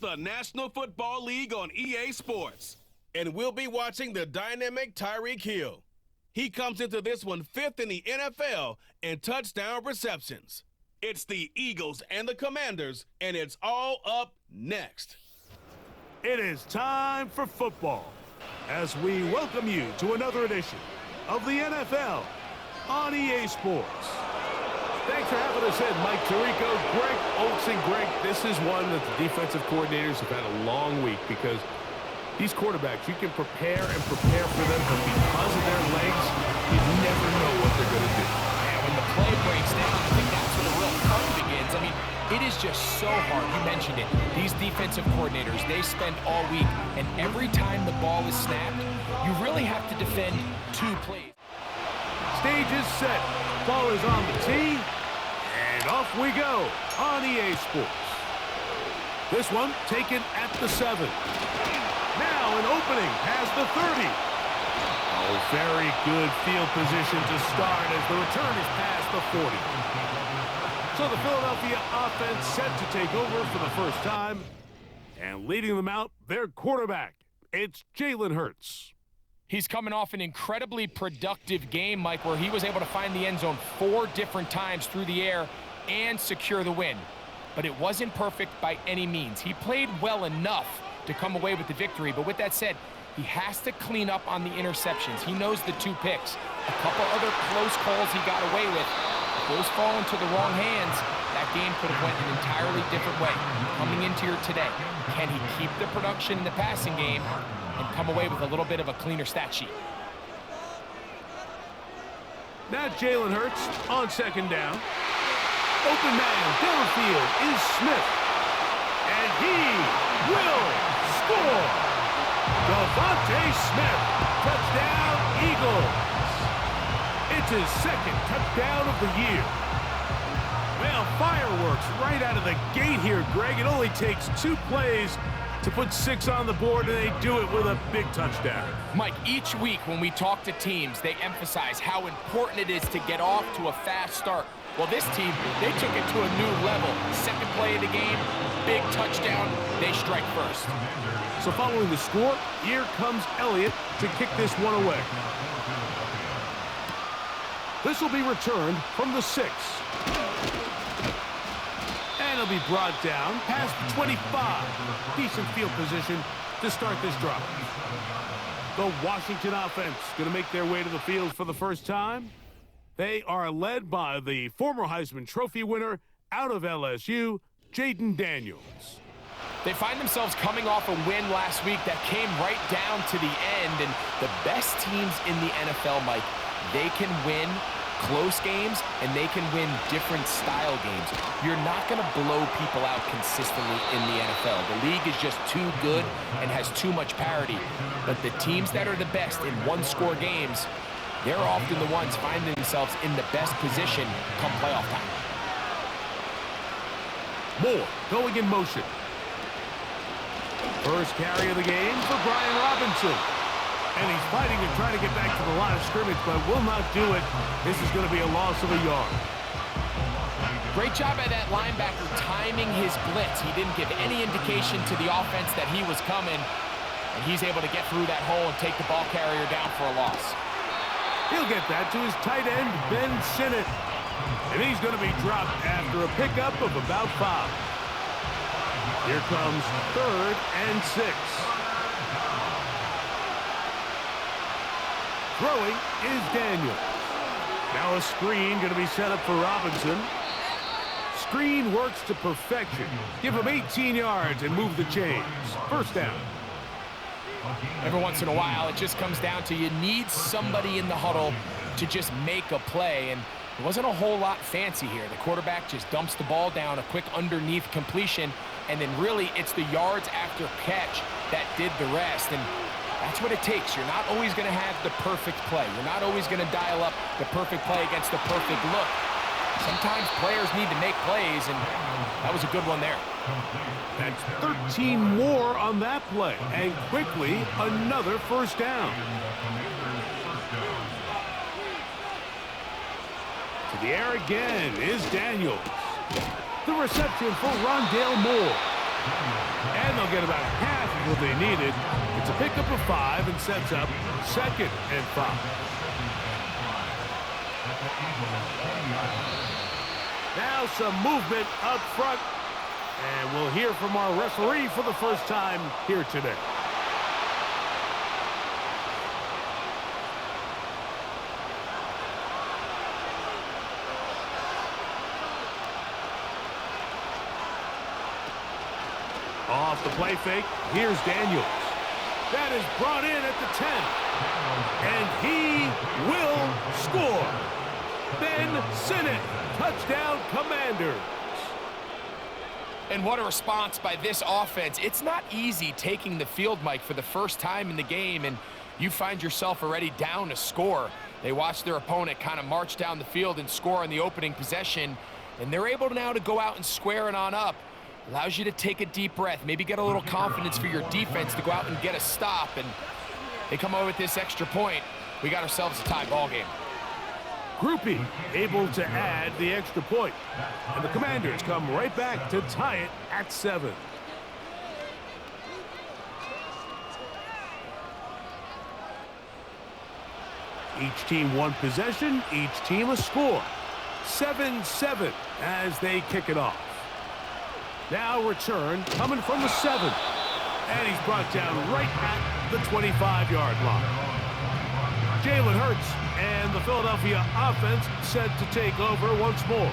the National Football League on EA Sports. And we'll be watching the dynamic Tyreek Hill. He comes into this one 5th in the NFL in touchdown receptions. It's the Eagles and the Commanders, and it's all up next. It is time for football as we welcome you to another edition of the NFL on EA Sports. Thanks for having us in, Mike Tirico, Greg Olsen. Greg, this is one that the defensive coordinators have had a long week because these quarterbacks, you can prepare and prepare for them, but because of their legs, you never know what they're going to do. Yeah, when the play breaks down, I think that's where the real fun begins. I mean, it is just so hard. You mentioned it. These defensive coordinators, they spend all week, and every time the ball is snapped, you really have to defend 2 plays. Stage is set. Ball is on the tee, and off we go on EA Sports. This one taken at the 7. Now an opening has the 30. Oh, very good field position to start as the return is past the 40. So the Philadelphia offense set to take over for the first time, and leading them out, their quarterback. It's Jalen Hurts. He's coming off an incredibly productive game, Mike, where he was able to find the end zone 4 different times through the air and secure the win. But it wasn't perfect by any means. He played well enough to come away with the victory, but with that said, he has to clean up on the interceptions. He knows the 2 picks. A couple other close calls he got away with. If those fall into the wrong hands, that game could have went an entirely different way. Coming into here today, can he keep the production in the passing game and come away with a little bit of a cleaner stat sheet? Now Jalen Hurts on 2nd down. Open man downfield is Smith. And he will score. Devontae Smith, touchdown Eagles. It's his 2nd touchdown of the year. Well, fireworks right out of the gate here, Greg. It only takes 2 plays to put 6 on the board, and they do it with a big touchdown. Mike, each week when we talk to teams, they emphasize how important it is to get off to a fast start. Well, this team, they took it to a new level. 2nd play of the game, big touchdown, they strike first. So following the score, here comes Elliott to kick this one away. This will be returned from the 6. And it'll be brought down past the 25. Decent field position to start this drive. The Washington offense going to make their way to the field for the first time. They are led by the former Heisman Trophy winner out of LSU, Jayden Daniels. They find themselves coming off a win last week that came right down to the end, and the best teams in the NFL, Mike, they can win close games, and they can win different style games. You're not going to blow people out consistently in the NFL. The league is just too good and has too much parity. But the teams that are the best in one-score games, they're often the ones finding themselves in the best position come playoff time. Moore going in motion. First carry of the game for Brian Robinson. And he's fighting and trying to get back to the line of scrimmage, but will not do it. This is going to be a loss of a yard. Great job by that linebacker timing his blitz. He didn't give any indication to the offense that he was coming, and he's able to get through that hole and take the ball carrier down for a loss. He'll get that to his tight end, Ben Sinnott. And he's going to be dropped after a pickup of about 5. Here comes 3rd and 6. Throwing is Daniels. Now a screen going to be set up for Robinson. Screen works to perfection. Give him 18 yards and move the chains. First down. Every once in a while, it just comes down to you need somebody in the huddle to just make a play, and it wasn't a whole lot fancy here. The quarterback just dumps the ball down, a quick underneath completion, and then really it's the yards after catch that did the rest. And that's what it takes. You're not always going to have the perfect play. You're not always going to dial up the perfect play against the perfect look. Sometimes players need to make plays, and that was a good one there. That's 13 more on that play, and quickly another first down. To the air again is Daniels. The reception for Rondale Moore. And they'll get about half of what they needed. It's a pickup of 5 and sets up 2nd and 5. Now some movement up front. And we'll hear from our referee for the first time here today. Off the play fake, here's Daniels. That is brought in at the 10. And he will score. Ben Sinnott, touchdown Commanders. And what a response by this offense. It's not easy taking the field, Mike, for the first time in the game, and you find yourself already down a score. They watch their opponent kind of march down the field and score on the opening possession, and they're able now to go out and square it on up. Allows you to take a deep breath, maybe get a little confidence for your defense to go out and get a stop, and they come over with this extra point. We got ourselves a tie ball game. Groupie able to add the extra point. And the Commanders come right back to tie it at 7. Each team one possession, each team a score. 7-7 as they kick it off. Now return coming from the 7. And he's brought down right at the 25-yard line. Jalen Hurts and the Philadelphia offense set to take over once more.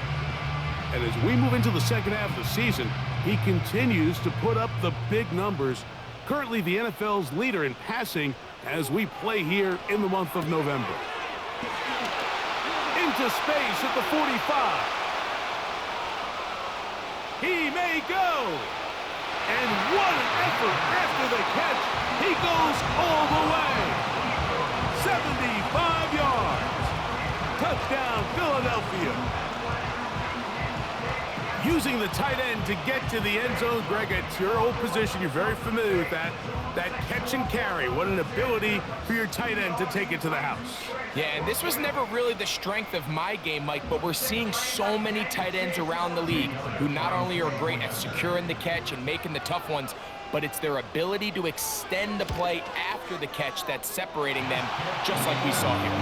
And as we move into the second half of the season, he continues to put up the big numbers. Currently the NFL's leader in passing as we play here in the month of November. Into space at the 45. He may go. And what an effort after the catch. He goes all the way. 75 yards. Touchdown, Philadelphia. Using the tight end to get to the end zone, Greg, it's your old position. You're very familiar with that. That catch and carry. What an ability for your tight end to take it to the house. Yeah, and this was never really the strength of my game, Mike, but we're seeing so many tight ends around the league who not only are great at securing the catch and making the tough ones, but it's their ability to extend the play after the catch that's separating them, just like we saw here.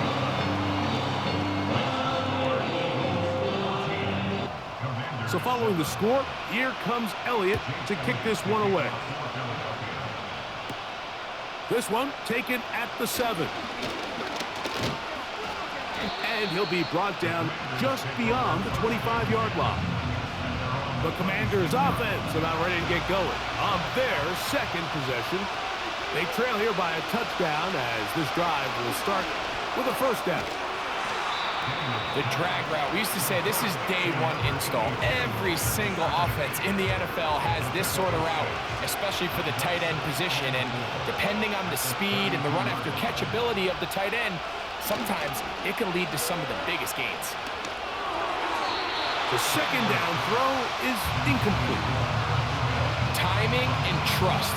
So following the score, here comes Elliott to kick this one away. This one taken at the 7. And he'll be brought down just beyond the 25-yard line. The Commanders' offense about ready to get going on their second possession. They trail here by a touchdown as this drive will start with a first down. The drag route, we used to say this is day one install. Every single offense in the NFL has this sort of route, especially for the tight end position. And depending on the speed and the run after catch ability of the tight end, sometimes it can lead to some of the biggest gains. The second down throw is incomplete. Timing and trust,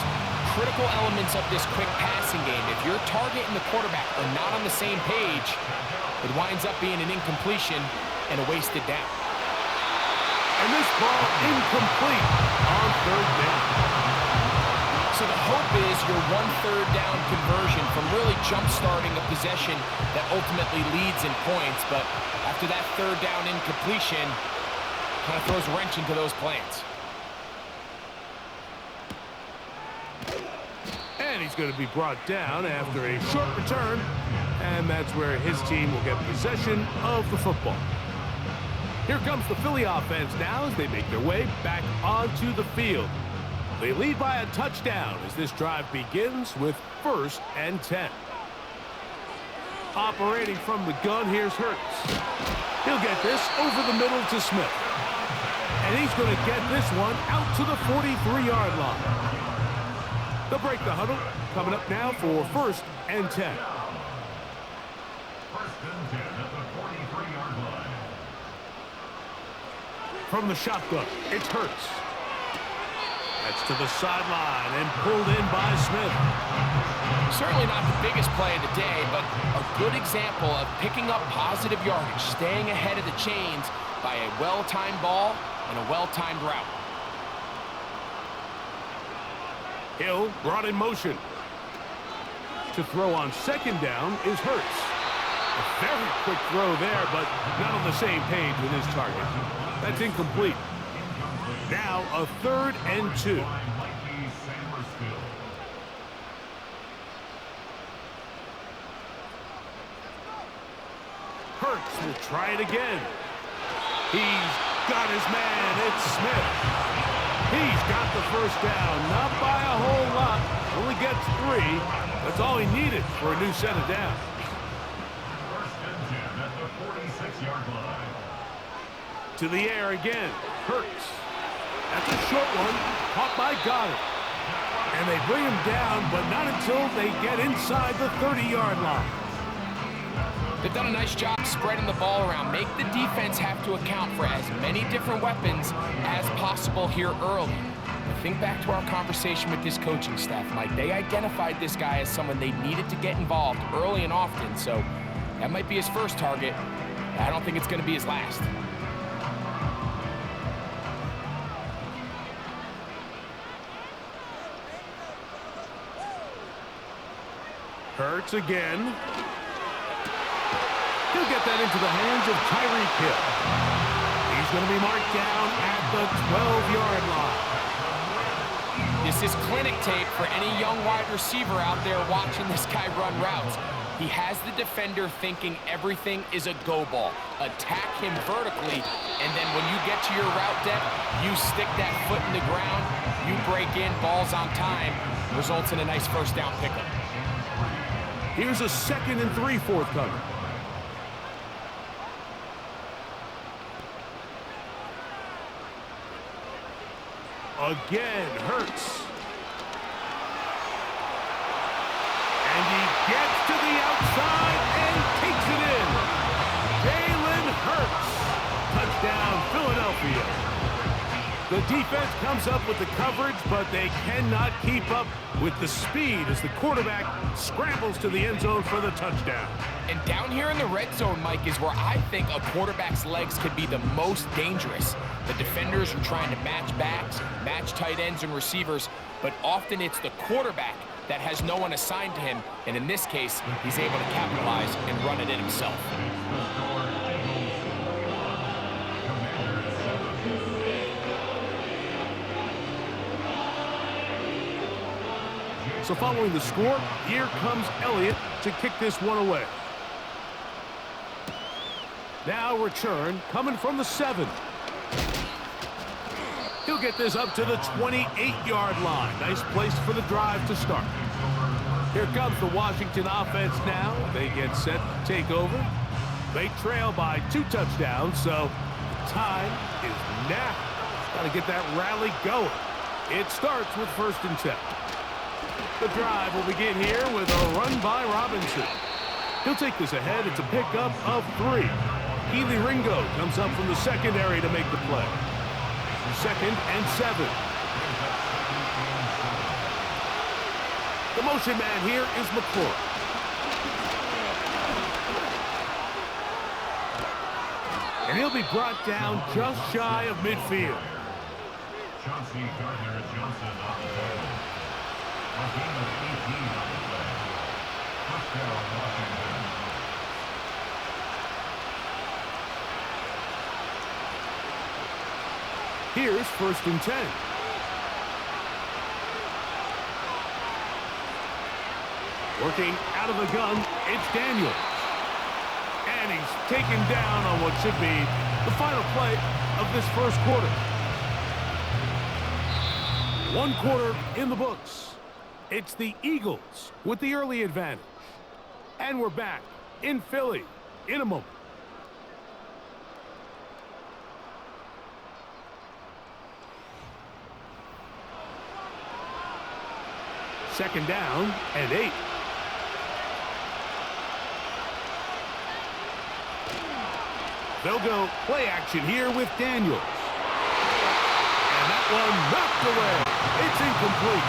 critical elements of this quick passing game. If your target and the quarterback are not on the same page, it winds up being an incompletion and a wasted down. And this ball incomplete on third down. So the hope is your 1/3 down conversion from really jump-starting a possession that ultimately leads in points. But after that third down incompletion, kind of throws a wrench into those plans. And he's going to be brought down after a short return. And that's where his team will get possession of the football. Here comes the Philly offense now as they make their way back onto the field. They lead by a touchdown as this drive begins with 1st and 10. Operating from the gun, here's Hurts. He'll get this over the middle to Smith. And he's going to get this one out to the 43-yard line. They'll break the huddle. Coming up now for 1st and 10. From the shotgun, it's Hurts. That's to the sideline and pulled in by Smith. Certainly not the biggest play of the day, but a good example of picking up positive yardage, staying ahead of the chains by a well-timed ball and a well-timed route. Hill brought in motion. To throw on second down is Hurts. A very quick throw there, but not on the same page with his target. That's incomplete. Now a 3rd and 2. Hurts will try it again. He's got his man. It's Smith. He's got the first down. Not by a whole lot. Only gets 3. That's all he needed for a new set of downs. To the air again. Hurts. That's a short one. Caught by Goddard. And they bring him down, but not until they get inside the 30-yard line. They've done a nice job spreading the ball around. Make the defense have to account for as many different weapons as possible here early. But think back to our conversation with this coaching staff, Mike. They identified this guy as someone they needed to get involved early and often, so that might be his first target. I don't think it's going to be his last. Hurts again. He'll get that into the hands of Tyreek Hill. He's going to be marked down at the 12-yard line. This is clinic tape for any young wide receiver out there watching this guy run routes. He has the defender thinking everything is a go ball. Attack him vertically, and then when you get to your route depth, you stick that foot in the ground, you break in, balls on time, results in a nice first down pickup. Here's a 2nd and 3 forthcoming. Again, Hurts. And he gets to the outside and takes it in. Jalen Hurts. Touchdown, Philadelphia. The defense comes up with the coverage, but they cannot keep up with the speed as the quarterback scrambles to the end zone for the touchdown. And down here in the red zone, Mike, is where I think a quarterback's legs could be the most dangerous. The defenders are trying to match backs, match tight ends and receivers, but often it's the quarterback that has no one assigned to him, and in this case, he's able to capitalize and run it in himself. So following the score, here comes Elliott to kick this one away. Now return coming from the 7. He'll get this up to the 28-yard line. Nice place for the drive to start. Here comes the Washington offense now. They get set to take over. They trail by 2 touchdowns, so time is now. Got to get that rally going. It starts with 1st and 10. The drive will begin here with a run by Robinson. He'll take this ahead. It's a pickup of 3. Keely Ringo comes up from the secondary to make the play. 2nd and 7. The motion man here is McClure. And he'll be brought down just shy of midfield. Here's 1st and 10. Working out of the gun, it's Daniels. And he's taken down on what should be the final play of this first quarter. 1 quarter in the books. It's the Eagles with the early advantage. And we're back in Philly in a moment. Second down and 8. They'll go play action here with Daniels. And that one knocked away. It's incomplete.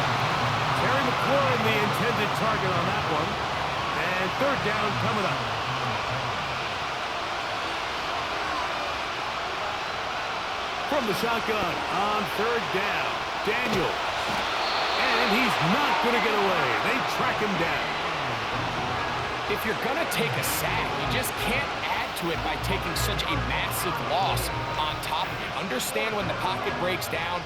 Terry McLaurin, the intended target on that one. And 3rd down coming up. From the shotgun on 3rd down, Daniels. And And he's not going to get away. They track him down. If you're going to take a sack, you just can't add to it by taking such a massive loss on top of it. Understand when the pocket breaks down,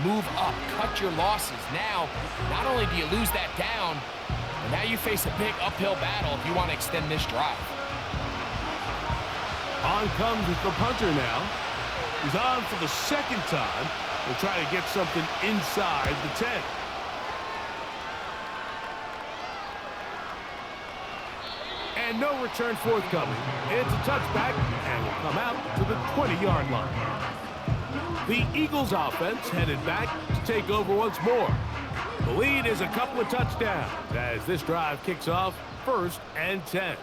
move up, cut your losses. Now, not only do you lose that down, but now you face a big uphill battle if you want to extend this drive. On comes the punter now. He's on for the second time. We'll try to get something inside the 10. And no return forthcoming. It's a touchback and will come out to the 20-yard line. The Eagles offense headed back to take over once more. The lead is a couple of touchdowns as this drive kicks off 1st and 10.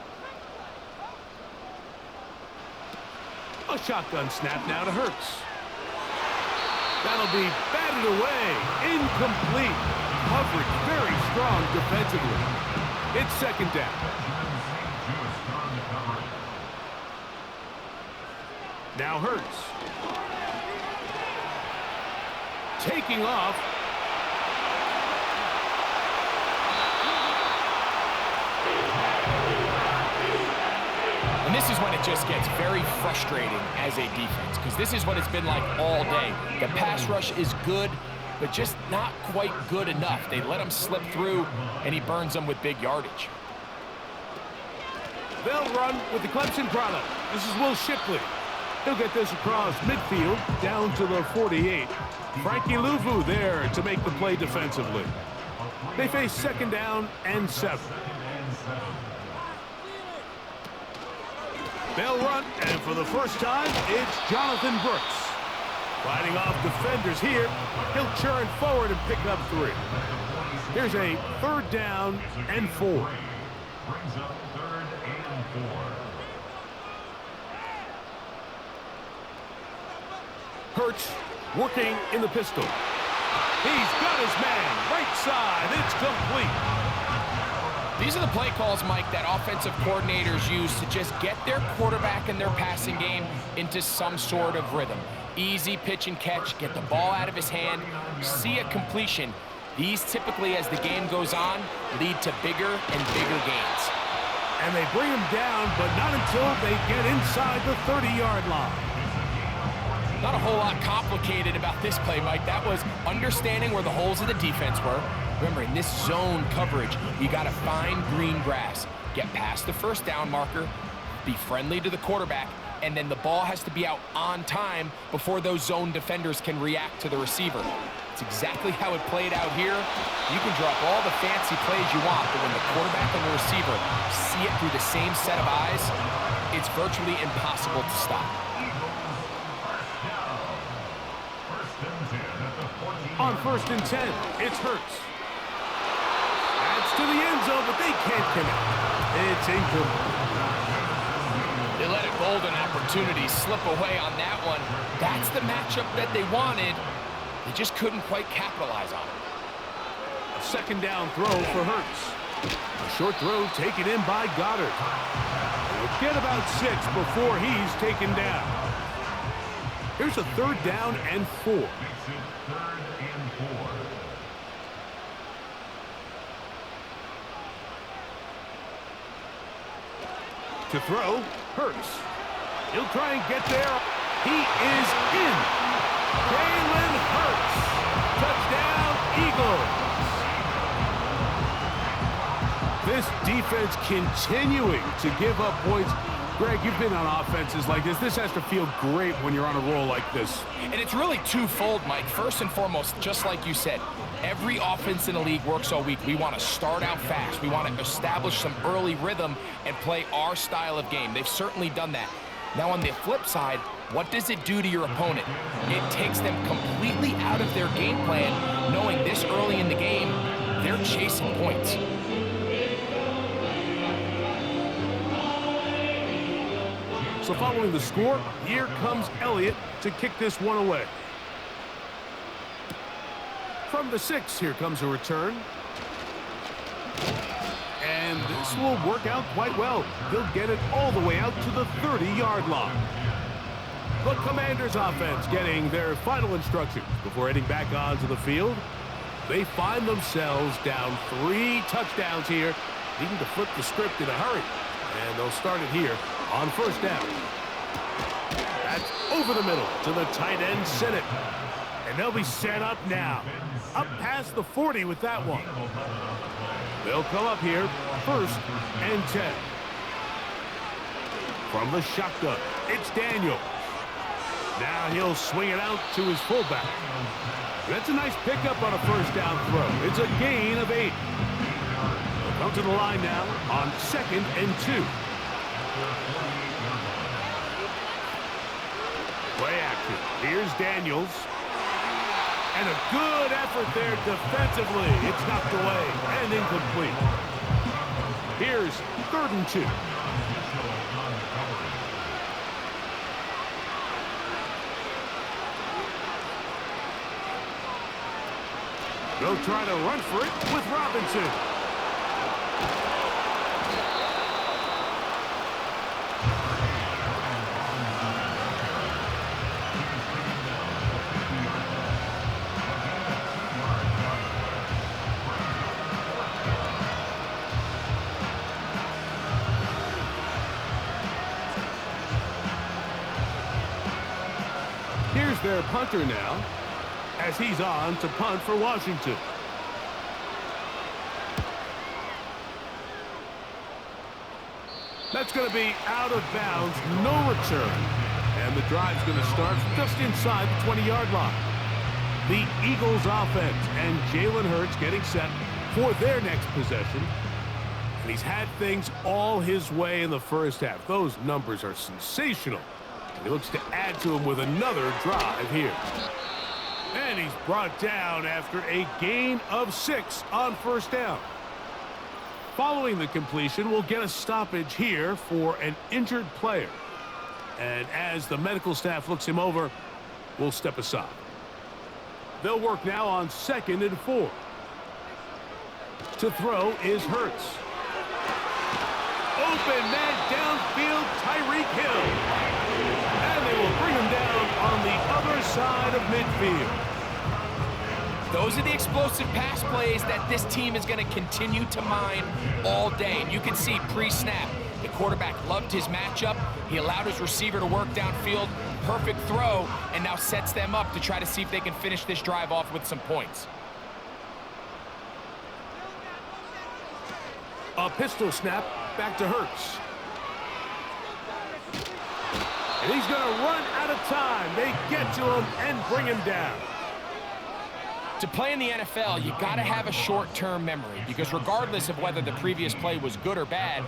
A shotgun snap now to Hurts. That'll be batted away. Incomplete. Coverage very strong defensively. It's 2nd down. Now Hurts. Taking off. And this is when it just gets very frustrating as a defense, because this is what it's been like all day. The pass rush is good, but just not quite good enough. They let him slip through, and he burns them with big yardage. They'll run with the Clemson product. This is Will Shipley. He'll get this across midfield down to the 48. Frankie Louvu there to make the play defensively. They face 2nd down and 7. They'll run, and for the first time, it's Jonathan Brooks. Fighting off defenders here. He'll churn forward and pick up 3. Here's a 3rd down and 4. Brings up 3rd and 4. Hurts working in the pistol. He's got his man. Right side. It's complete. These are the play calls, Mike, that offensive coordinators use to just get their quarterback and their passing game into some sort of rhythm. Easy pitch and catch, get the ball out of his hand, see a completion. These typically, as the game goes on, lead to bigger and bigger gains. And they bring him down, but not until they get inside the 30-yard line. Not a whole lot complicated about this play, Mike. That was understanding where the holes of the defense were. Remember, in this zone coverage, you got to find green grass, get past the 1st down marker, be friendly to the quarterback, and then the ball has to be out on time before those zone defenders can react to the receiver. It's exactly how it played out here. You can drop all the fancy plays you want, but when the quarterback and the receiver see it through the same set of eyes, it's virtually impossible to stop. On 1st and 10, it's Hurts. That's to the end zone, but they can't connect. It's incomplete. They let a golden opportunity slip away on that one. That's the matchup that they wanted. They just couldn't quite capitalize on it. A 2nd down throw for Hurts. A short throw taken in by Goddard. He'll get about 6 before he's taken down. Here's a 3rd down and 4. To throw, Hurts. He'll try and get there. He is in. Jalen Hurts. Touchdown, Eagles. This defense continuing to give up points. Greg, you've been on offenses like this. This has to feel great when you're on a roll like this. And it's really twofold, Mike. First and foremost, just like you said, every offense in the league works all week. We want to start out fast. We want to establish some early rhythm and play our style of game. They've certainly done that. Now, on the flip side, what does it do to your opponent? It takes them completely out of their game plan, knowing this early in the game, they're chasing points. So following the score, here comes Elliott to kick this one away. From the 6, here comes a return. And this will work out quite well. He'll get it all the way out to the 30-yard line. The Commanders offense getting their final instructions before heading back onto the field. They find themselves down 3 touchdowns here, needing to flip the script in a hurry. And they'll start it here on first down. That's over the middle to the tight end, Sinnott. And they'll be set up now. Up past the 40 with that one. They'll come up here, 1st and 10. From the shotgun, it's Daniel. Now he'll swing it out to his fullback. That's a nice pickup on a first down throw. It's a gain of 8. They'll come to the line now on 2nd and 2. Play action. Here's Daniels. And a good effort there defensively. It's knocked away and incomplete. Here's 3rd and 2. They'll try to run for it with Robinson. Here's their punter now, as he's on to punt for Washington. That's going to be out of bounds, no return. And the drive's going to start just inside the 20-yard line. The Eagles offense and Jalen Hurts getting set for their next possession. And he's had things all his way in the first half. Those numbers are sensational. And he looks to add to them with another drive here. And he's brought down after a gain of 6 on first down. Following the completion, we'll get a stoppage here for an injured player. And as the medical staff looks him over, we'll step aside. They'll work now on 2nd and 4. To throw is Hurts. Open man downfield, Tyreek Hill. And they will bring him down on the other side of midfield. Those are the explosive pass plays that this team is going to continue to mine all day. And you can see pre-snap, the quarterback loved his matchup. He allowed his receiver to work downfield. Perfect throw, and now sets them up to try to see if they can finish this drive off with some points. A pistol snap back to Hurts. And he's going to run out of time. They get to him and bring him down. To play in the NFL, you got to have a short-term memory, because regardless of whether the previous play was good or bad,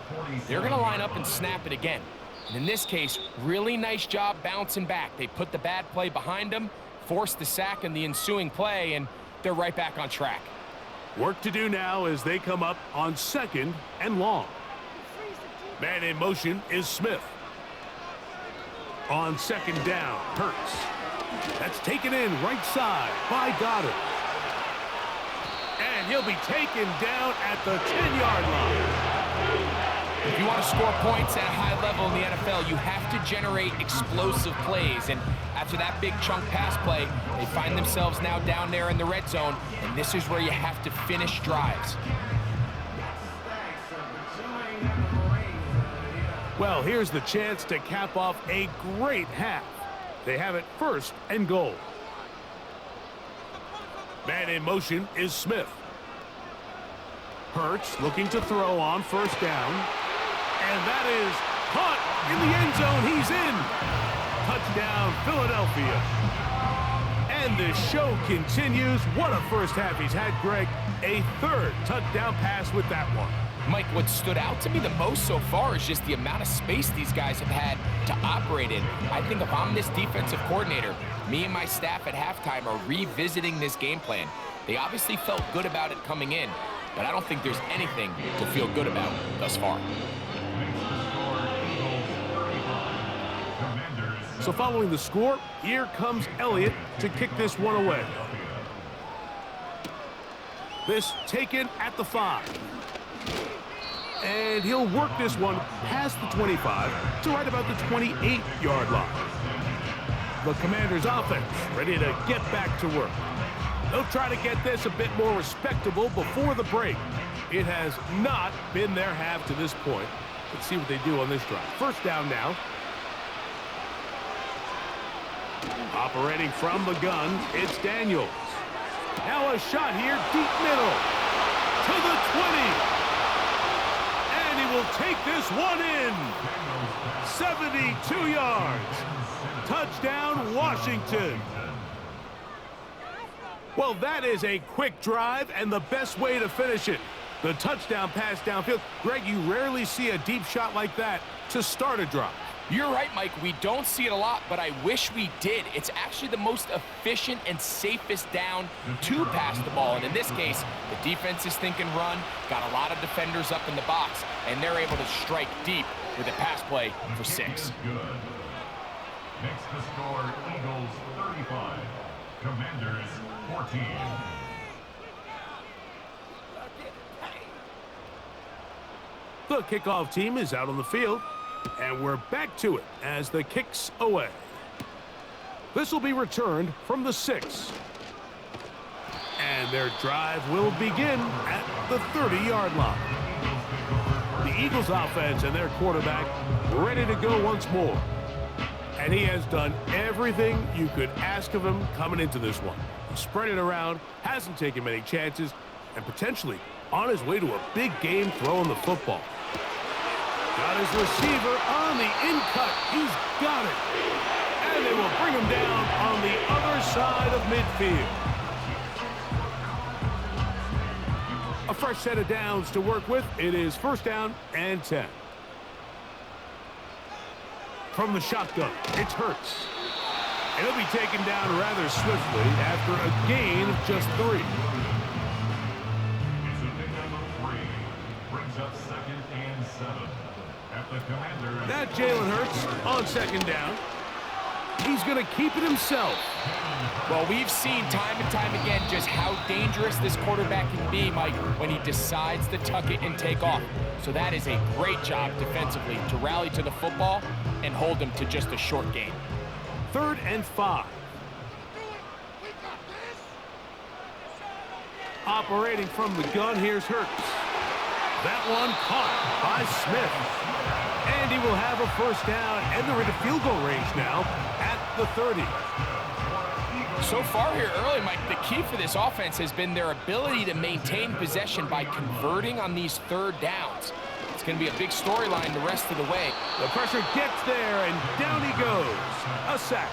they're going to line up and snap it again. And in this case, really nice job bouncing back. They put the bad play behind them, forced the sack in the ensuing play, and they're right back on track. Work to do now as they come up on 2nd and long. Man in motion is Smith. On 2nd down, Hurts. That's taken in right side by Goddard. And he'll be taken down at the 10-yard line. If you want to score points at a high level in the NFL, you have to generate explosive plays. And after that big chunk pass play, they find themselves now down there in the red zone. And this is where you have to finish drives. Well, here's the chance to cap off a great half. They have it 1st and goal. Man in motion is Smith. Hurts looking to throw on 1st down. And that is caught in the end zone. He's in. Touchdown, Philadelphia. And the show continues. What a first half he's had, Greg. A 3rd touchdown pass with that one. Mike, what stood out to me the most so far is just the amount of space these guys have had to operate in. I think if I'm this defensive coordinator, me and my staff at halftime are revisiting this game plan. They obviously felt good about it coming in, but I don't think there's anything to feel good about thus far. So following the score, here comes Elliott to kick this one away. This taken at the 5. And he'll work this one past the 25 to right about the 28-yard line. The Commanders' offense ready to get back to work. They'll try to get this a bit more respectable before the break. It has not been their half to this point. Let's see what they do on this drive. First down now. Operating from the gun, it's Daniels. Now a shot here, deep middle. To the 20. And he will take this one in. 72 yards. Touchdown, Washington. Well, that is a quick drive and the best way to finish it. The touchdown pass downfield. Greg, you rarely see a deep shot like that to start a drive. You're right, Mike. We don't see it a lot, but I wish we did. It's actually the most efficient and safest down to pass the ball. And in this case, the defense is thinking run, got a lot of defenders up in the box, and they're able to strike deep with a pass play for 6. Makes the score Eagles 35, Commanders 14. The kickoff team is out on the field, and we're back to it as the kick's away. This will be returned from the 6. And their drive will begin at the 30-yard line. The Eagles offense and their quarterback ready to go once more. And he has done everything you could ask of him coming into this one. He spread it around, hasn't taken many chances, and potentially on his way to a big game throwing the football. Got his receiver on the in-cut. He's got it. And they will bring him down on the other side of midfield. A fresh set of downs to work with. It is first down and 10. From the shotgun, it's Hurts. And he'll be taken down rather swiftly after a gain of just 3. It's a big number 3. Brings up 2nd and 7. At the Commanders. Now Jalen Hurts on second down. He's going to keep it himself. Well, we've seen time and time again just how dangerous this quarterback can be, Mike, when he decides to tuck it and take off. So that is a great job defensively to rally to the football and hold him to just a short gain. 3rd and 5. Operating from the gun, here's Hurts. That one caught by Smith. And he will have a first down, and they're into field goal range now at the 30. So far here early, Mike, the key for this offense has been their ability to maintain possession by converting on these 3rd downs. It's going to be a big storyline the rest of the way. The pressure gets there, and down he goes. A sack.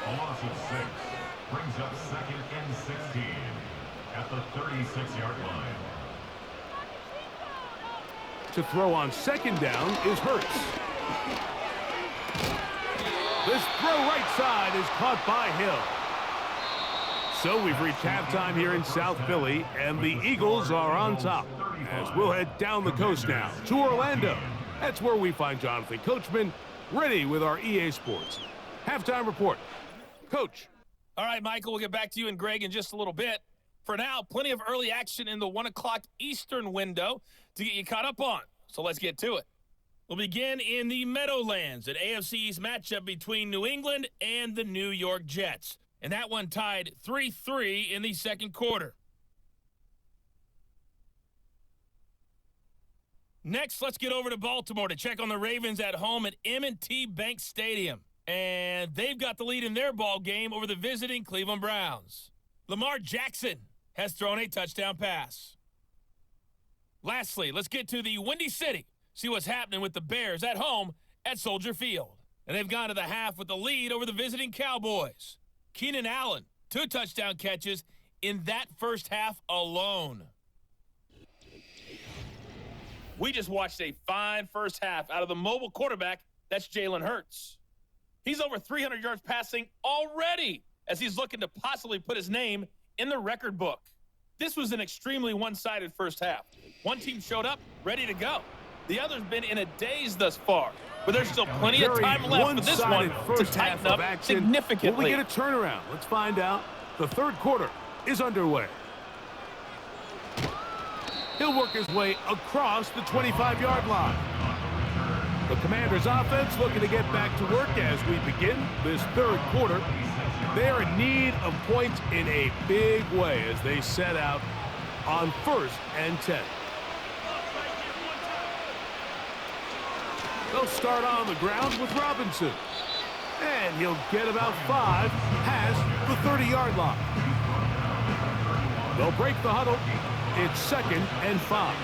A loss of 6. Brings up 2nd and 16. At the 36-yard line. To throw on second down is Hurts. This throw right side is caught by Hill. So we've reached halftime here in South Philly, and the Eagles are on top. As we'll head down the coast now to Orlando. That's where we find Jonathan Coachman ready with our EA Sports halftime report. Coach. All right, Michael, we'll get back to you and Greg in just a little bit. For now, plenty of early action in the 1 o'clock Eastern window to get you caught up on. So let's get to it. We'll begin in the Meadowlands, an AFC East matchup between New England and the New York Jets. And that one tied 3-3 in the second quarter. Next, let's get over to Baltimore to check on the Ravens at home at M&T Bank Stadium. And they've got the lead in their ball game over the visiting Cleveland Browns. Lamar Jackson has thrown a touchdown pass. Lastly, let's get to the Windy City. See what's happening with the Bears at home at Soldier Field. And they've gone to the half with the lead over the visiting Cowboys. Keenan Allen, 2 touchdown catches in that first half alone. We just watched a fine first half out of the mobile quarterback. That's Jalen Hurts. He's over 300 yards passing already as he's looking to possibly put his name in the record book. This was an extremely one-sided first half. One team showed up, ready to go. The other's been in a daze thus far, but there's still plenty of time left for this one to tighten up significantly. Will we get a turnaround? Let's find out. The third quarter is underway. He'll work his way across the 25-yard line. The Commanders' offense looking to get back to work as we begin this third quarter. They are in need of points in a big way as they set out on 1st and 10. They'll start on the ground with Robinson. And he'll get about 5 past the 30-yard line. They'll break the huddle. It's 2nd and 5.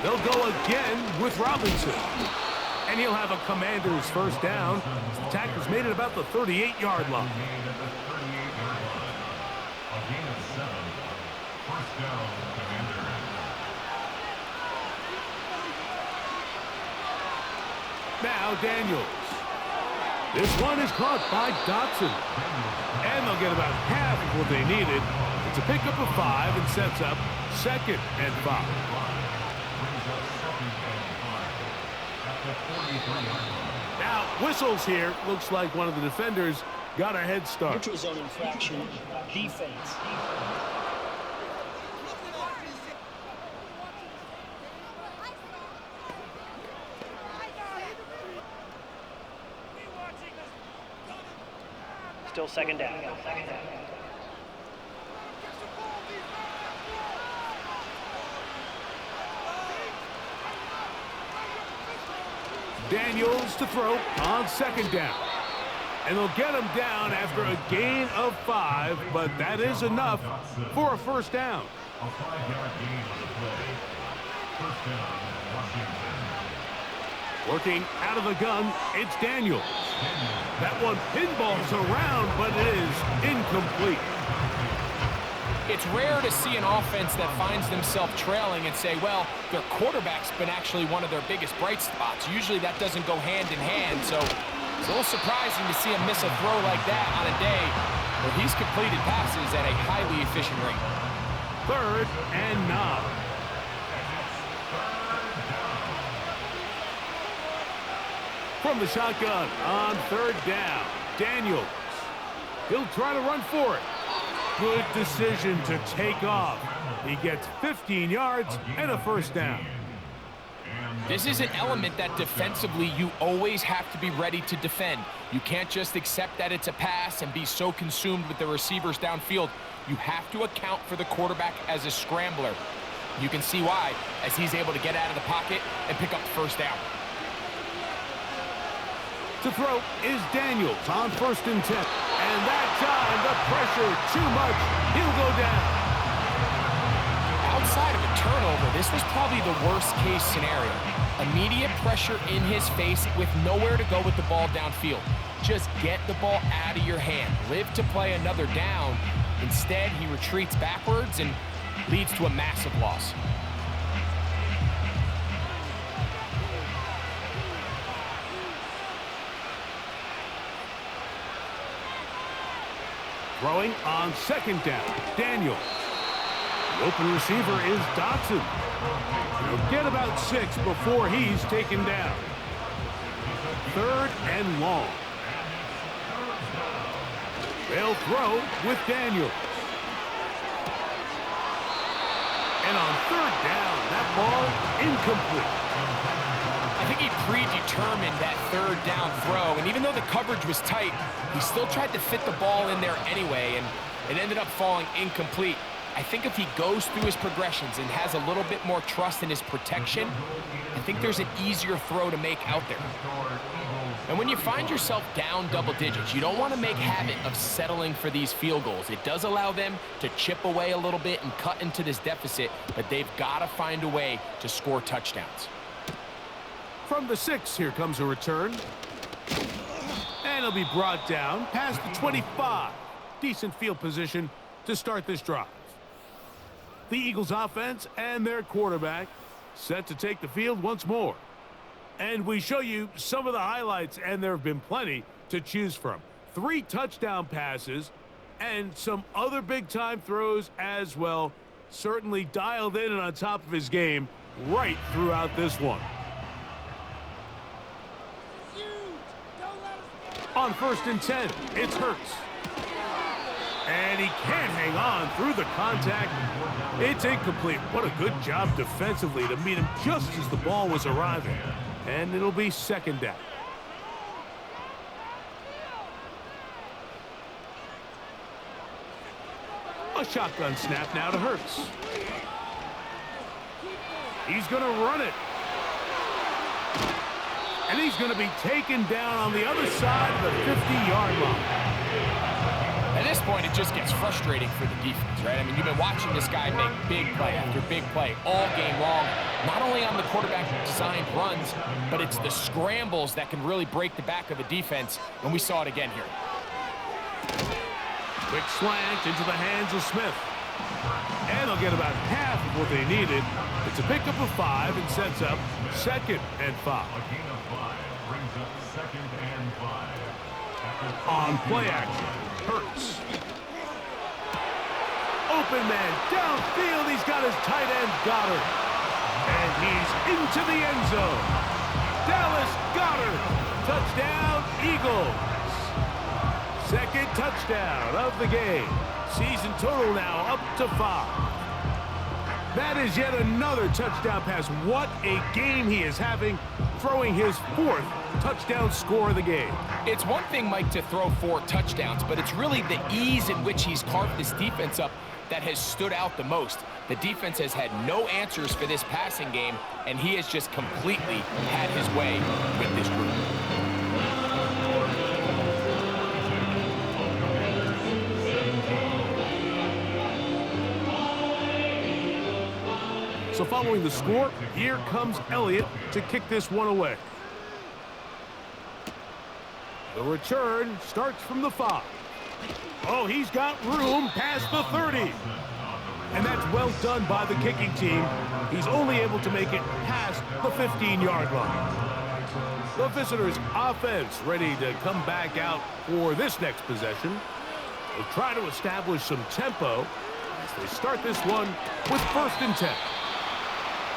They'll go again with Robinson. And he'll have a Commander's 1st down. The tackle's made it about the 38-yard line. Now Daniels. This one is caught by Dotson. And they'll get about half of what they needed. It's a pickup of 5 and sets up 2nd and 5. Now, whistles here. Looks like one of the defenders got a head start. Neutral zone infraction, defense. Still 2nd down. Daniels to throw on 2nd down. And they'll get him down after a gain of 5, but that is enough for a 1st down. A 5-yard gain on the play. 1st down, Washington. Working out of the gun, it's Daniels. That one pinballs around, but it is incomplete. It's rare to see an offense that finds themselves trailing and say, well, their quarterback's been actually one of their biggest bright spots. Usually that doesn't go hand in hand, so it's a little surprising to see him miss a throw like that on a day where he's completed passes at a highly efficient rate. 3rd and 9. From the shotgun on 3rd down, Daniels. He'll try to run for it. Good decision to take off. He gets 15 yards and a 1st down. This is an element that defensively you always have to be ready to defend. You can't just accept that it's a pass and be so consumed with the receivers downfield. You have to account for the quarterback as a scrambler. You can see why, as he's able to get out of the pocket and pick up the 1st down. To throw is Daniels on 1st and 10. And that time, the pressure too much. He'll go down. Outside of a turnover, this was probably the worst-case scenario. Immediate pressure in his face with nowhere to go with the ball downfield. Just get the ball out of your hand. Live to play another down. Instead, he retreats backwards and leads to a massive loss. Throwing on 2nd down, Daniels. The open receiver is Dotson. He'll get about 6 before he's taken down. 3rd and long. They'll throw with Daniels. And on 3rd down, that ball incomplete. I think he predetermined that 3rd down throw, and even though the coverage was tight, he still tried to fit the ball in there anyway, and it ended up falling incomplete. I think if he goes through his progressions and has a little bit more trust in his protection, I think there's an easier throw to make out there. And when you find yourself down double digits, you don't want to make habit of settling for these field goals. It does allow them to chip away a little bit and cut into this deficit, but they've got to find a way to score touchdowns. From the 6, here comes a return. And he'll be brought down past the 25. Decent field position to start this drive. The Eagles offense and their quarterback set to take the field once more. And we show you some of the highlights, and there have been plenty to choose from. 3 touchdown passes and some other big-time throws as well. Certainly dialed in and on top of his game right throughout this one. On 1st and 10, it's Hurts. And he can't hang on through the contact. It's incomplete. What a good job defensively to meet him just as the ball was arriving. And it'll be 2nd down. A shotgun snap now to Hurts. He's going to run it. And he's going to be taken down on the other side of the 50-yard line. At this point, it just gets frustrating for the defense, right? I mean, you've been watching this guy make big play after big play all game long, not only on the quarterback-designed runs, but it's the scrambles that can really break the back of the defense, and we saw it again here. Quick slant into the hands of Smith. And they'll get about half of what they needed. It's a pickup of 5 and sets up 2nd and 5. A gain of 5 brings up 2nd and 5. On play action, Hurts. Open man downfield. He's got his tight end, Goddard. And he's into the end zone. Dallas Goddard. Touchdown, Eagles. 2nd touchdown of the game. Season total now up to 5. That is yet another touchdown pass. What a game he is having, throwing his 4th touchdown score of the game. It's one thing, Mike, to throw 4 touchdowns, but it's really the ease in which he's carved this defense up that has stood out the most. The defense has had no answers for this passing game, and he has just completely had his way with this group. So following the score, here comes Elliott to kick this one away. The return starts from the 5. Oh, he's got room past the 30. And that's well done by the kicking team. He's only able to make it past the 15-yard line. The visitors' offense ready to come back out for this next possession. They'll try to establish some tempo as they start this one with 1st and 10.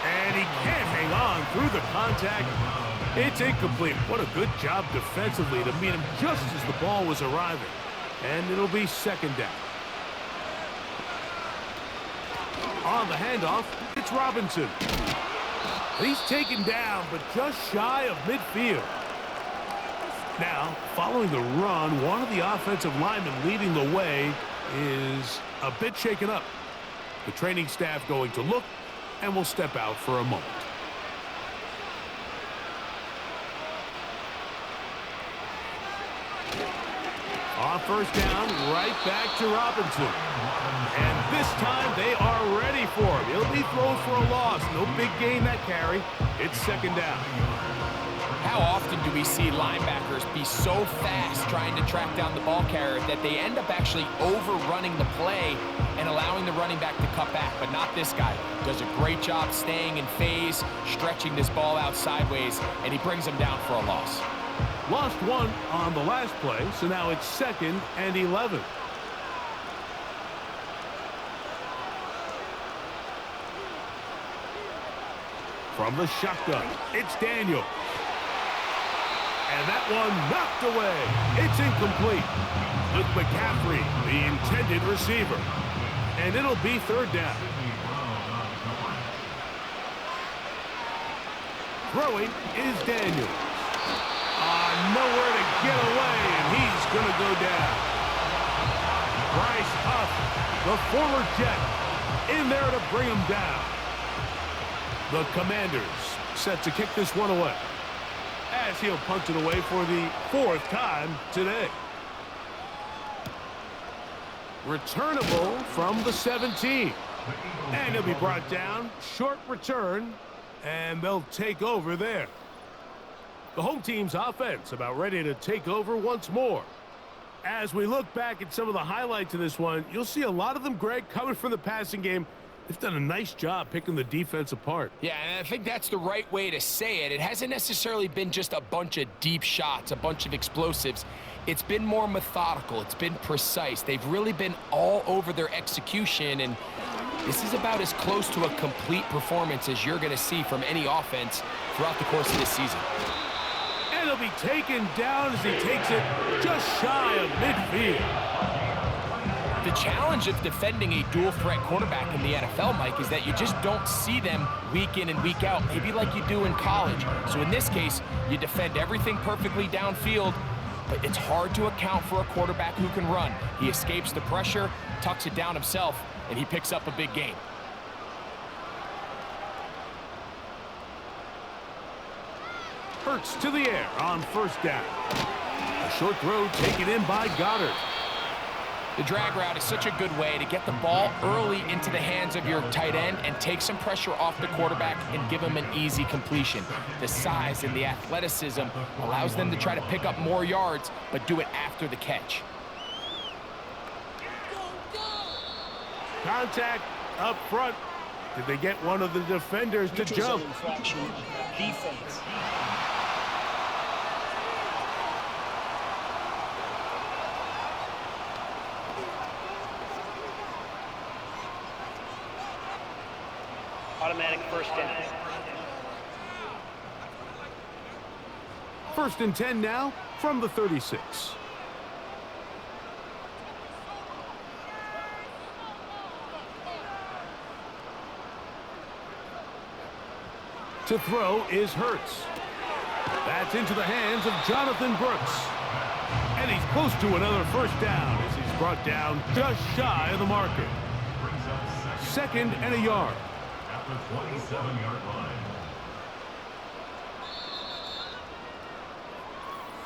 And he can't hang on through the contact. It's incomplete. What a good job defensively to meet him just as the ball was arriving. And it'll be 2nd down. On the handoff, it's Robinson. He's taken down, but just shy of midfield. Now, following the run, one of the offensive linemen leading the way is a bit shaken up. The training staff going to look and will step out for a moment. On 1st down, right back to Robinson. And this time they are ready for him. He'll be thrown for a loss. No big gain that carry. It's 2nd down. How often do we see linebackers be so fast trying to track down the ball carrier that they end up actually overrunning the play and allowing the running back to cut back? But not this guy. Does a great job staying in phase, stretching this ball out sideways, and he brings him down for a loss. Lost 1 on the last play, so now it's 2nd and 11. From the shotgun, it's Daniel. And that one knocked away. It's incomplete. With McCaffrey, the intended receiver. And it'll be 3rd down. Throwing is Daniel. Nowhere to get away, and he's going to go down. Bryce Huff, the former Jet, in there to bring him down. The Commanders set to kick this one away, as he'll punt it away for the 4th time today. Returnable from the 17. And he'll be brought down. Short return, and they'll take over there. The home team's offense about ready to take over once more. As we look back at some of the highlights of this one, you'll see a lot of them, Greg, coming from the passing game. They've done a nice job picking the defense apart. Yeah, and I think that's the right way to say it. It hasn't necessarily been just a bunch of deep shots, a bunch of explosives. It's been more methodical. It's been precise. They've really been all over their execution, and this is about as close to a complete performance as you're going to see from any offense throughout the course of this season. And he'll be taken down as he takes it just shy of midfield. The challenge of defending a dual-threat quarterback in the NFL, Mike, is that you just don't see them week in and week out, maybe like you do in college. So in this case, you defend everything perfectly downfield, but it's hard to account for a quarterback who can run. He escapes the pressure, tucks it down himself, and he picks up a big gain. Hurts to the air on first down. A short throw taken in by Goddard. The drag route is such a good way to get the ball early into the hands of your tight end and take some pressure off the quarterback and give him an easy completion. The size and the athleticism allows them to try to pick up more yards, but do it after the catch. Contact up front. Did they get one of the defenders to jump? Infraction, defense. Automatic first down. First and 10 now from the 36. To throw is Hurts. That's into the hands of Jonathan Brooks. And he's close to another first down as he's brought down just shy of the marker. Second and a yard. At the 27-yard line.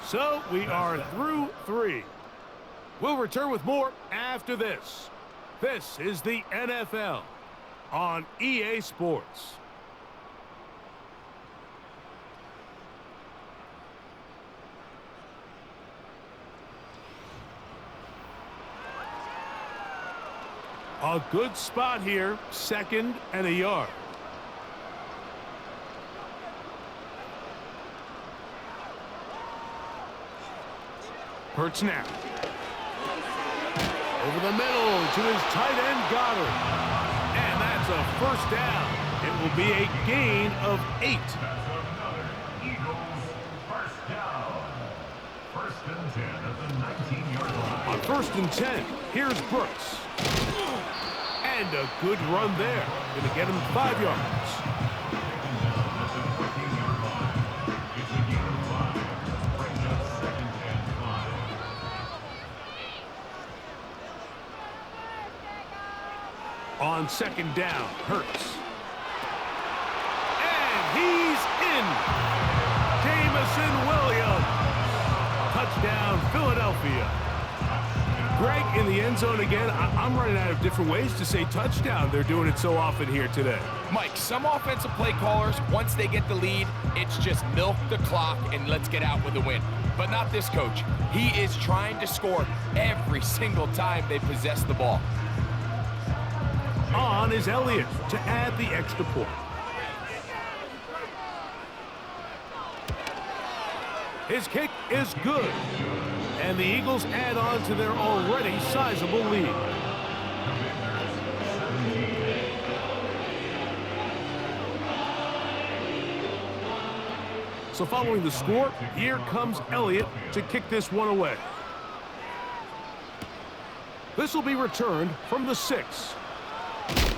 So we are through 3. We'll return with more after this. This is the NFL on EA Sports. A good spot here, second and a yard. Hurts now. Over the middle to his tight end, Goddard. And that's a first down. It will be a gain of 8. That's another Eagles first down. First and 10 at the 19-yard line. On first and 10, here's Brooks. And a good run there. Going to get him 5 yards. At the 14-yard line. It's a gain of 5. Brings up second and 5. On second down, Hurts. And he's in. Jamison Williams. Touchdown, Philadelphia. Greg in the end zone again. I'm running out of different ways to say touchdown. They're doing it so often here today. Mike, some offensive play callers, once they get the lead, it's just milk the clock and let's get out with a win. But not this coach. He is trying to score every single time they possess the ball. On is Elliott to add the extra point. His kick is good. And the Eagles add on to their already sizable lead. So following the score, here comes Elliott to kick this one away. This will be returned from the 6.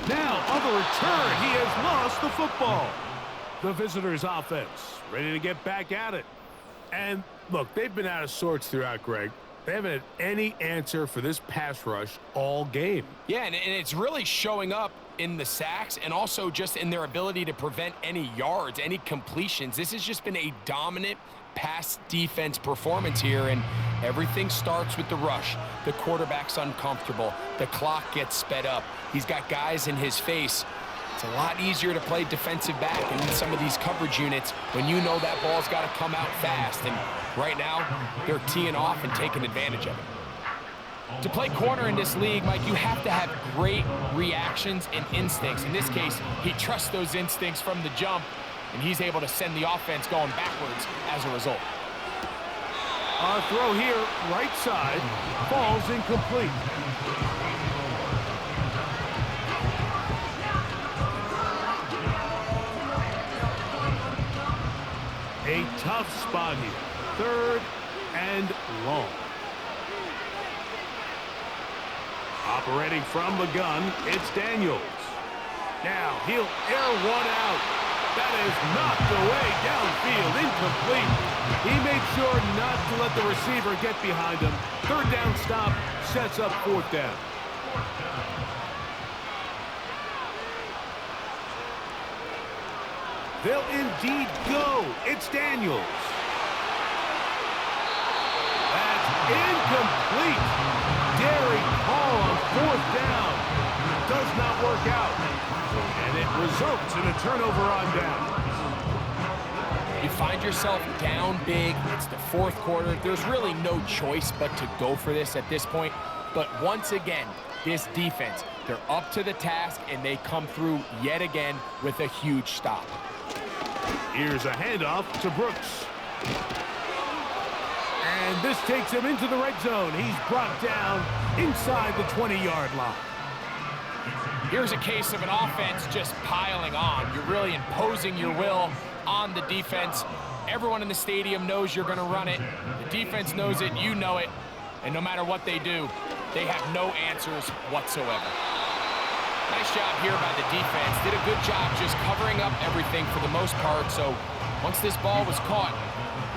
Now on the return, he has lost the football. The visitors' offense ready to get back at it. And look, they've been out of sorts throughout, Greg. They haven't had any answer for this pass rush all game. Yeah, and it's really showing up in the sacks and also just in their ability to prevent any yards, any completions. This has just been a dominant pass defense performance here, and everything starts with the rush. The quarterback's uncomfortable. The clock gets sped up. He's got guys in his face. It's a lot easier to play defensive back in some of these coverage units when you know that ball's got to come out fast. And right now, they're teeing off and taking advantage of it. To play corner in this league, Mike, you have to have great reactions and instincts. In this case, he trusts those instincts from the jump, and he's able to send the offense going backwards as a result. Our throw here, right side, falls incomplete. A tough spot here. Third and long. Operating from the gun, it's Daniels. Now he'll air one out. That is knocked away downfield, incomplete. He made sure not to let the receiver get behind him. Third down stop sets up fourth down. They'll indeed go. It's Daniels. That's incomplete. Daring call on fourth down. Does not work out. And it results in a turnover on down. You find yourself down big. It's the fourth quarter. There's really no choice but to go for this at this point. But once again, this defense, they're up to the task, and they come through yet again with a huge stop. Here's a handoff to Brooks. And this takes him into the red zone. He's brought down inside the 20-yard line. Here's a case of an offense just piling on. You're really imposing your will on the defense. Everyone in the stadium knows you're going to run it. The defense knows it, you know it. And no matter what they do, they have no answers whatsoever. Nice job here by the defense. Did a good job just covering up everything for the most part. So once this ball was caught,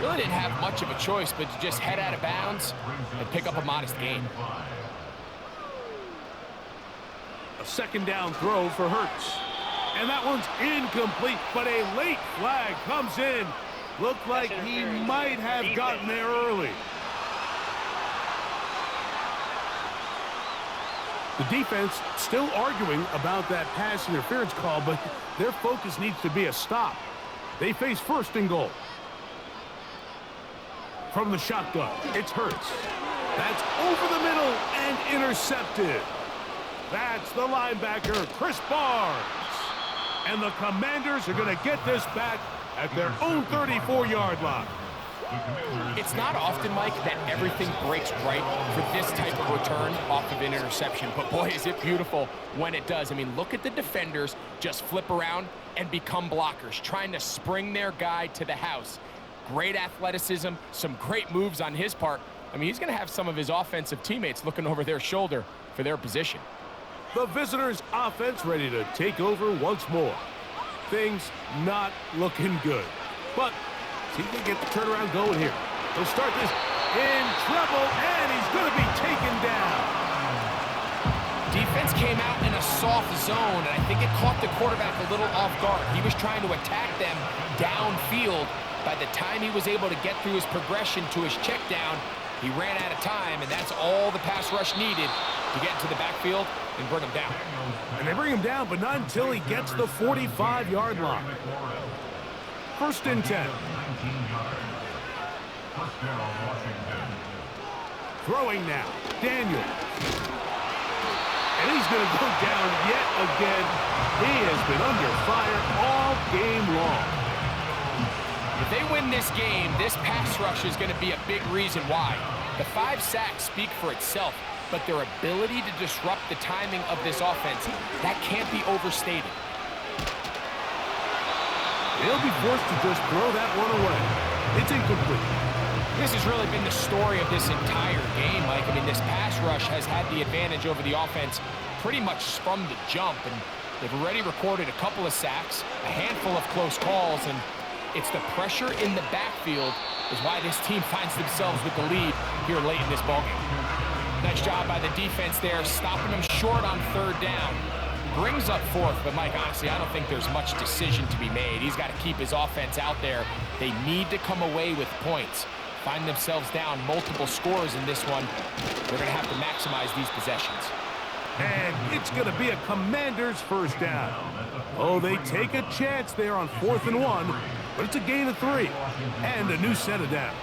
really didn't have much of a choice but to just head out of bounds and pick up a modest gain. A second down throw for Hurts. And that one's incomplete, but a late flag comes in. Looked like he might have gotten there early. The defense still arguing about that pass interference call, but their focus needs to be a stop. They face first and goal. From the shotgun, it's Hurts. That's over the middle and intercepted. That's the linebacker, Chris Barnes. And the Commanders are going to get this back at their own 34-yard line. It's not often, Mike, that everything breaks right for this type of return off of an interception. But, boy, is it beautiful when it does. I mean, look at the defenders just flip around and become blockers, trying to spring their guy to the house. Great athleticism, some great moves on his part. I mean, he's going to have some of his offensive teammates looking over their shoulder for their position. The visitors' offense ready to take over once more. Things not looking good. But see if they get the turnaround going here. They'll start this in trouble, and he's going to be taken down. Defense came out in a soft zone, and I think it caught the quarterback a little off guard. He was trying to attack them downfield. By the time he was able to get through his progression to his check down, he ran out of time, and that's all the pass rush needed to get into the backfield and bring him down. And they bring him down, but not until he gets the 45-yard line. First and 10. Throwing now, Daniels. And he's going to go down yet again. He has been under fire all game long. If they win this game, this pass rush is going to be a big reason why. The 5 sacks speak for itself, but their ability to disrupt the timing of this offense, that can't be overstated. They'll be forced to just throw that one away. It's incomplete. This has really been the story of this entire game, Mike. I mean, this pass rush has had the advantage over the offense pretty much from the jump, and they've already recorded a couple of sacks, a handful of close calls, and it's the pressure in the backfield is why this team finds themselves with the lead here late in this ballgame. Nice job by the defense there, stopping them short on third down. Brings up fourth, but Mike, honestly, I don't think there's much decision to be made. He's got to keep his offense out there. They need to come away with points. Find themselves down multiple scores in this one. They're going to have to maximize these possessions. And it's going to be a Commanders first down. Oh, they take a chance there on 4th and 1, but it's a gain of 3 and a new set of downs.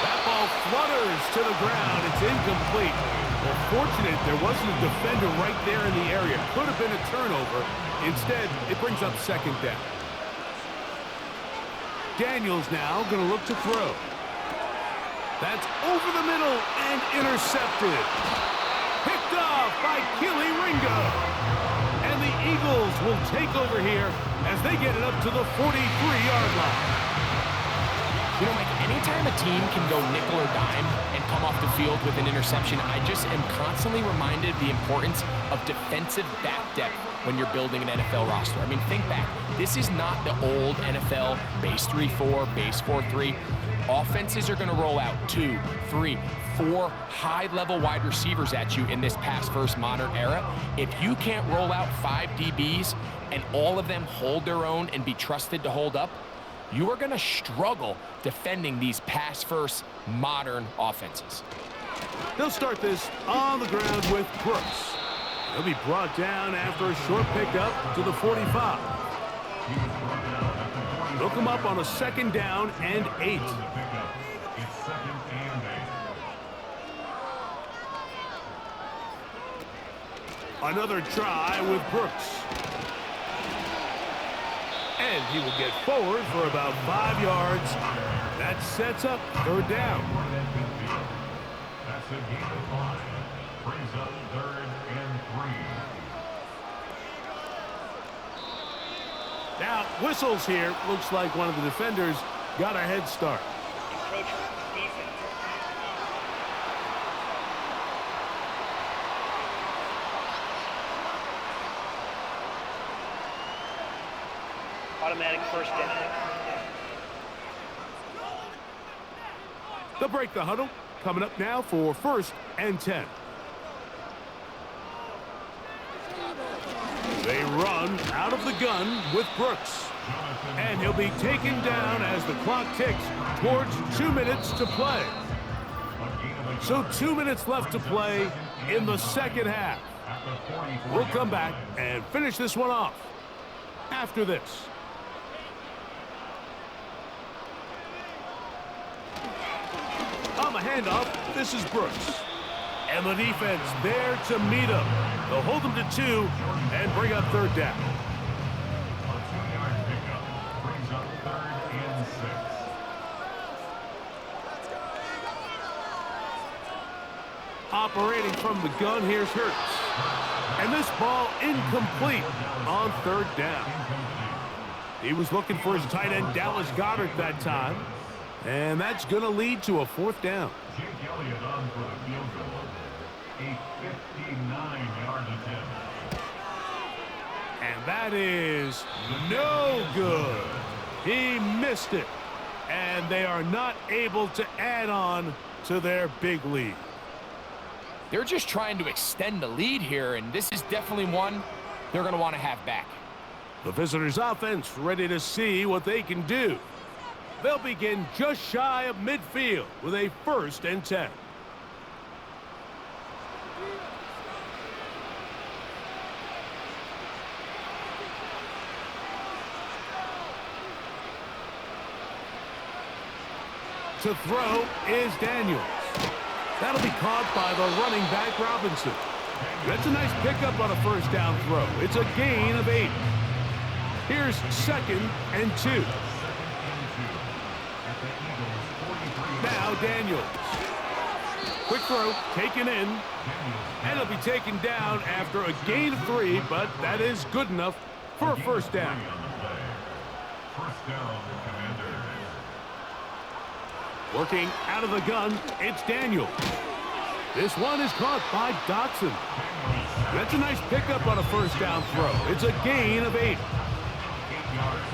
That ball flutters to the ground. It's incomplete. Well, fortunate there wasn't a defender right there in the area. Could have been a turnover. Instead, it brings up second down. Daniels now going to look to throw. That's over the middle and intercepted. Picked off by Keely Ringo. And the Eagles will take over here as they get it up to the 43-yard line. You know, Mike, anytime a team can go nickel or dime and come off the field with an interception, I just am constantly reminded of the importance of defensive back depth when you're building an NFL roster. I mean, think back. This is not the old NFL base 3-4, base 4-3. Offenses are going to roll out 2, 3, 4 high-level wide receivers at you in this pass-first modern era. If you can't roll out 5 DBs and all of them hold their own and be trusted to hold up, you are going to struggle defending these pass-first modern offenses. They'll start this on the ground with Brooks. He'll be brought down after a short pickup to the 45. They'll come up on a 2nd down and 8. Another try with Brooks. And he will get forward for about 5 yards. That sets up 3rd down. That's a gain of 5. Brings up 3rd and 3. Now, whistles here. Looks like one of the defenders got a head start. Encroachment, defense. Automatic 1st down. They'll break the huddle. Coming up now for 1st and 10. They run out of the gun with Brooks. And he'll be taken down as the clock ticks towards 2 minutes to play. So 2 minutes left to play in the 2nd half. We'll come back and finish this one off after this. On the handoff, this is Brooks. And the defense there to meet him. They'll hold him to 2 and bring up 3rd down. A 2-yard pickup brings up 3rd and 6. Operating from the gun, here's Hurts. And this ball incomplete on 3rd down. He was looking for his tight end, Dallas Goedert, that time. And that's going to lead to a 4th down. Jake Elliott on for the field goal. A 59-yard attempt. And that is no good. He missed it. And they are not able to add on to their big lead. They're just trying to extend the lead here, and this is definitely one they're going to want to have back. The visitors' offense ready to see what they can do. They'll begin just shy of midfield with a 1st and 10. To throw is Daniels. That'll be caught by the running back Robinson. That's a nice pickup on a 1st down throw. It's a gain of 8. Here's 2nd and 2. Now Daniels. Quick throw, taken in. And it'll be taken down after a gain of 3, but that is good enough for a 1st down. 1st down, Commanders. Working out of the gun, it's Daniels. This one is caught by Dotson. That's a nice pickup on a 1st down throw. It's a gain of 8. 8 yards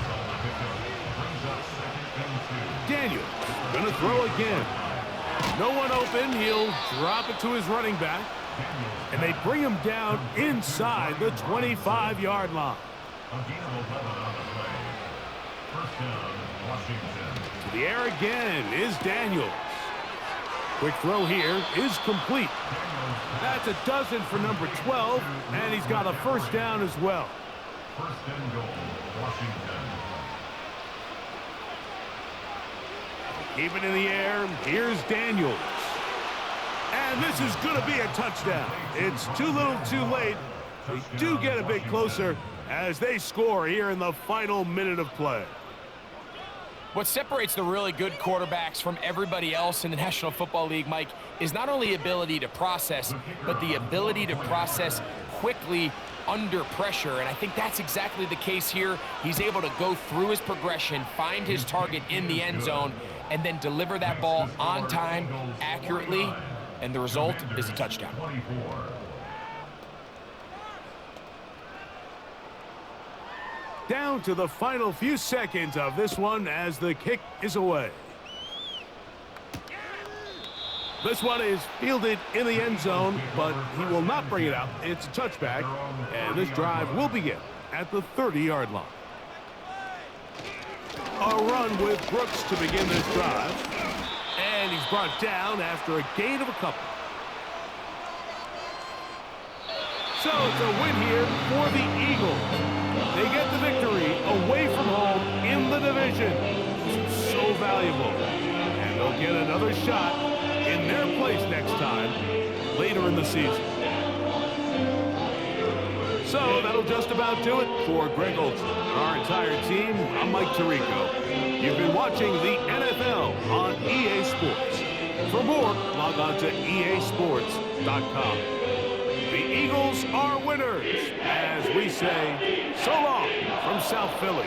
on the pickup. Brings up 2nd and 2. Daniels gonna throw again. No one open. He'll drop it to his running back. And they bring him down inside the 25-yard line. A gain of 11 on the play. 1st down, Washington. To the air again is Daniels. Quick throw here is complete. That's a dozen for number 12, and he's got a 1st down as well. 1st and goal, Washington. Keep it in the air. Here's Daniels. And this is going to be a touchdown. It's too little too late. They do get a bit closer as they score here in the final minute of play. What separates the really good quarterbacks from everybody else in the National Football League, Mike, is not only ability to process, but the ability to process quickly under pressure. And I think that's exactly the case here. He's able to go through his progression, find his target in the end zone, and then deliver that ball on time, accurately, and the result is a touchdown. 24. Down to the final few seconds of this one as the kick is away. This one is fielded in the end zone, but he will not bring it out. It's a touchback, and this drive will begin at the 30-yard line. A run with Brooks to begin this drive, and he's brought down after a gain of a couple. So it's a win here for the Eagles. They get the victory away from home in the division. So valuable. And they'll get another shot in their place next time later in the season. So that'll just about do it for Greg Olson. Our entire team, I'm Mike Tirico. You've been watching the NFL on EA Sports. For more, log on to easports.com. The Eagles are winners, as we say, so long from South Philly.